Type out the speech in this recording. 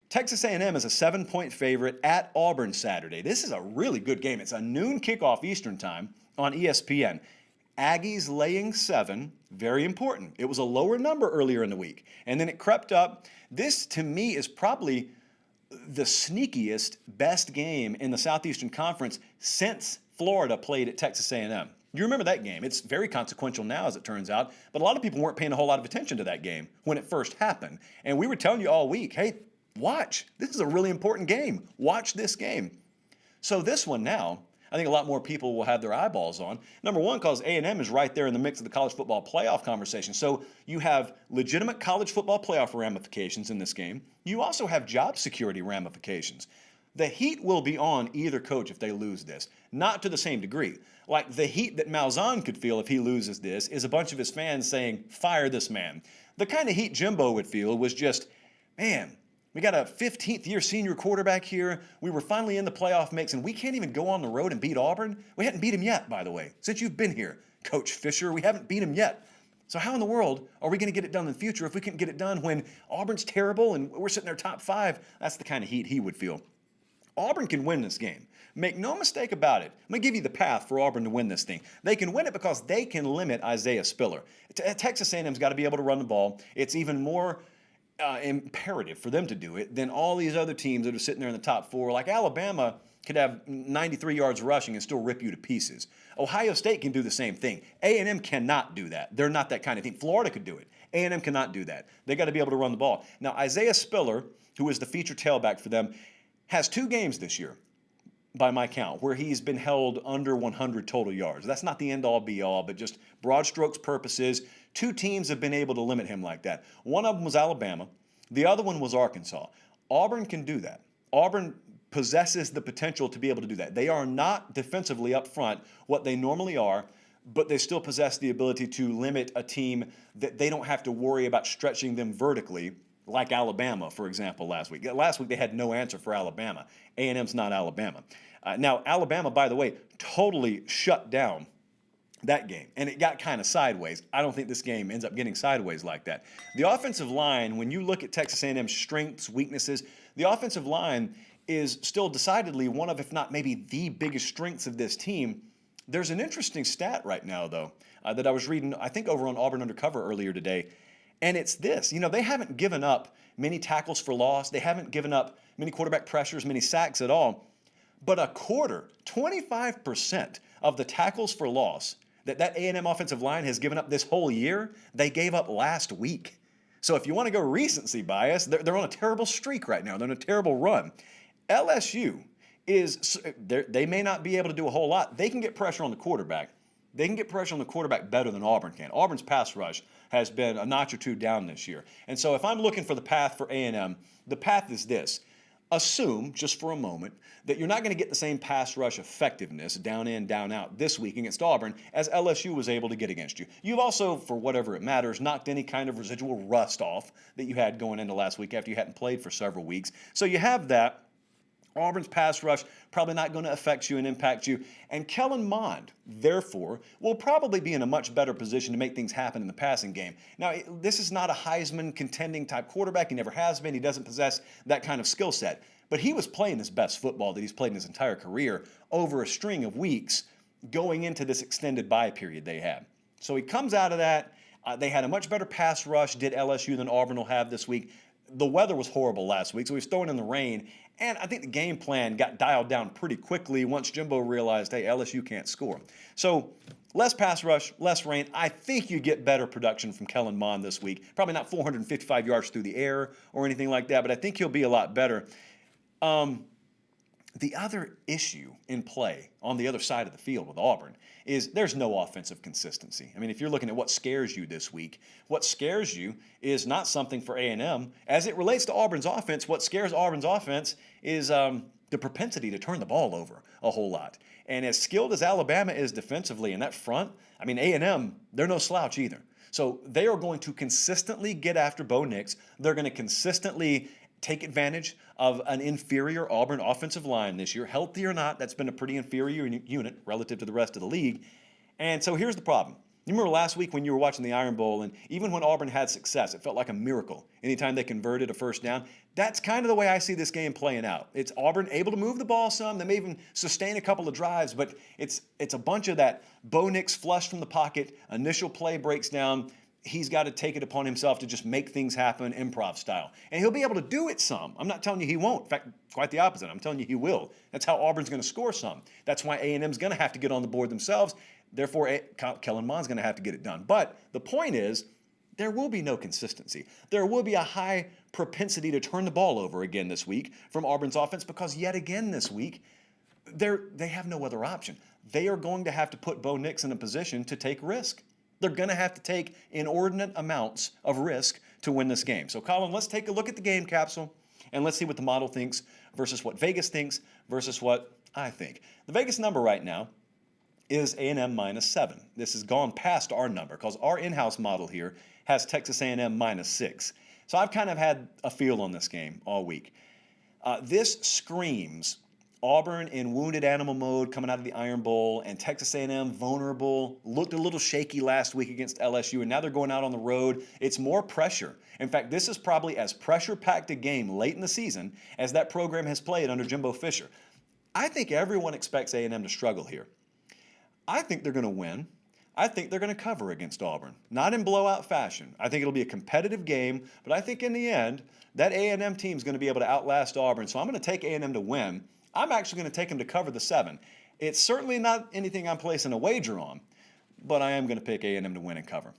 Texas A&M is a 7-point favorite at Auburn Saturday. This is a really good game. It's a noon kickoff Eastern time on ESPN. Aggies laying 7, very important. It was a lower number earlier in the week, and then it crept up. This, to me, is probably the sneakiest, best game in the Southeastern Conference since Florida played at Texas A&M. You remember that game. It's very consequential now, as it turns out, but a lot of people weren't paying a whole lot of attention to that game when it first happened. And we were telling you all week, hey, watch. This is a really important game. Watch this game. So this one now, I think a lot more people will have their eyeballs on. Number one, because A&M is right there in the mix of the college football playoff conversation. So you have legitimate college football playoff ramifications in this game. You also have job security ramifications. The heat will be on either coach if they lose this. Not to the same degree. Like the heat that Malzahn could feel if he loses this is a bunch of his fans saying, fire this man. The kind of heat Jimbo would feel was just, man, we got a 15th-year senior quarterback here. We were finally in the playoff mix, and we can't even go on the road and beat Auburn. We hadn't beat him yet, by the way, since you've been here, Coach Fisher. We haven't beat him yet. So how in the world are we going to get it done in the future if we can't get it done when Auburn's terrible and we're sitting there top 5? That's the kind of heat he would feel. Auburn can win this game. Make no mistake about it. I'm going to give you the path for Auburn to win this thing. They can win it because they can limit Isaiah Spiller. Texas A&M's got to be able to run the ball. It's even more imperative for them to do it than all these other teams that are sitting there in the top 4. Like Alabama could have 93 yards rushing and still rip you to pieces. Ohio State can do the same thing. A&M cannot do that. They're not that kind of team. Florida could do it. A&M cannot do that. They got to be able to run the ball. Now, Isaiah Spiller, who is the feature tailback for them, has 2 games this year, by my count, where he's been held under 100 total yards. That's not the end-all, be-all, but just broad strokes purposes. 2 teams have been able to limit him like that. One of them was Alabama. The other one was Arkansas. Auburn can do that. Auburn possesses the potential to be able to do that. They are not defensively up front what they normally are, but they still possess the ability to limit a team that they don't have to worry about stretching them vertically, like Alabama, for example, last week. Last week they had no answer for Alabama. A&M's not Alabama. Now, Alabama, by the way, totally shut down that game, and it got kind of sideways. I don't think this game ends up getting sideways like that. The offensive line, when you look at Texas A&M's strengths, weaknesses, the offensive line is still decidedly one of, if not maybe the biggest strengths of this team. There's an interesting stat right now, though, that I was reading, I think over on Auburn Undercover earlier today, and it's this. You know, they haven't given up many tackles for loss. They haven't given up many quarterback pressures, many sacks at all. But a quarter, 25% of the tackles for loss that A&M offensive line has given up this whole year, they gave up last week. So if you want to go recency bias, they're on a terrible streak right now. They're on a terrible run. LSU they may not be able to do a whole lot. They can get pressure on the quarterback. They can get pressure on the quarterback better than Auburn can. Auburn's pass rush has been a notch or 2 down this year. And so if I'm looking for the path for A&M, the path is this. Assume, just for a moment, that you're not going to get the same pass rush effectiveness, down in, down out, this week against Auburn as LSU was able to get against you. You've also, for whatever it matters, knocked any kind of residual rust off that you had going into last week after you hadn't played for several weeks. So you have that. Auburn's pass rush probably not going to affect you and impact you. And Kellen Mond, therefore, will probably be in a much better position to make things happen in the passing game. Now, this is not a Heisman contending type quarterback. He never has been. He doesn't possess that kind of skill set. But he was playing his best football that he's played in his entire career over a string of weeks going into this extended bye period they had. So he comes out of that. They had a much better pass rush, did LSU, than Auburn will have this week. The weather was horrible last week, so he was throwing in the rain. And I think the game plan got dialed down pretty quickly once Jimbo realized, hey, LSU can't score. So less pass rush, less rain. I think you get better production from Kellen Mond this week. Probably not 455 yards through the air or anything like that, but I think he'll be a lot better. The other issue in play on the other side of the field with Auburn is there's no offensive consistency. I mean, if you're looking at what scares you this week, what scares you is not something for A&M. As it relates to Auburn's offense, what scares Auburn's offense is the propensity to turn the ball over a whole lot. And as skilled as Alabama is defensively in that front, I mean, A&M, they're no slouch either. So they are going to consistently get after Bo Nix. They're going to consistently take advantage of an inferior Auburn offensive line this year. Healthy or not, that's been a pretty inferior unit relative to the rest of the league. And so here's the problem. You remember last week when you were watching the Iron Bowl, and even when Auburn had success, it felt like a miracle. Anytime they converted a first down, that's kind of the way I see this game playing out. It's Auburn able to move the ball some. They may even sustain a couple of drives, but it's a bunch of that Bo Nix flush from the pocket, initial play breaks down. He's got to take it upon himself to just make things happen improv style. And he'll be able to do it some. I'm not telling you he won't. In fact, quite the opposite. I'm telling you he will. That's how Auburn's going to score some. That's why A&M's going to have to get on the board themselves. Therefore, Kellen Mond's going to have to get it done. But the point is, there will be no consistency. There will be a high propensity to turn the ball over again this week from Auburn's offense because yet again this week, they have no other option. They are going to have to put Bo Nix in a position to take risk. They're going to have to take inordinate amounts of risk to win this game. So, Colin, let's take a look at the game capsule and let's see what the model thinks versus what Vegas thinks versus what I think. The Vegas number right now is A&M -7. This has gone past our number because our in-house model here has Texas A&M -6. So I've kind of had a feel on this game all week. This screams Auburn in wounded animal mode coming out of the Iron Bowl, and Texas A&M vulnerable, looked a little shaky last week against LSU, and now they're going out on the road. It's more pressure. In fact, this is probably as pressure-packed a game late in the season as that program has played under Jimbo Fisher. I think everyone expects A&M to struggle here. I think they're going to win. I think they're going to cover against Auburn. Not in blowout fashion. I think it'll be a competitive game, but I think in the end, that A&M team is going to be able to outlast Auburn. So I'm going to take A&M to win. I'm actually going to take them to cover the 7. It's certainly not anything I'm placing a wager on, but I am going to pick A&M to win and cover.